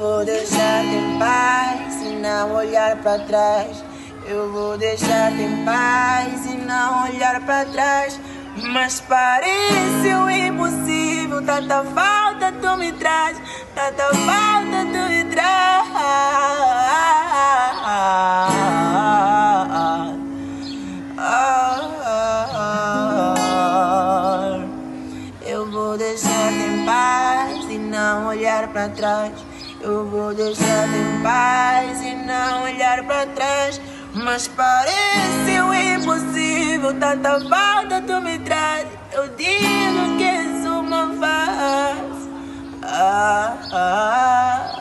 vou deixar-te em paz e não olhar para trás. Eu vou deixar-te em paz e não olhar para trás. Mas pareceu impossível, tanta falta tu me traz, tanta falta tu me traz. Eu vou deixar-te em paz e não olhar para trás. Eu vou deixar-te em paz e não olhar para trás. Mas pareceu impossível, tanta falta tu me traz. Eu digo que és uma farsa.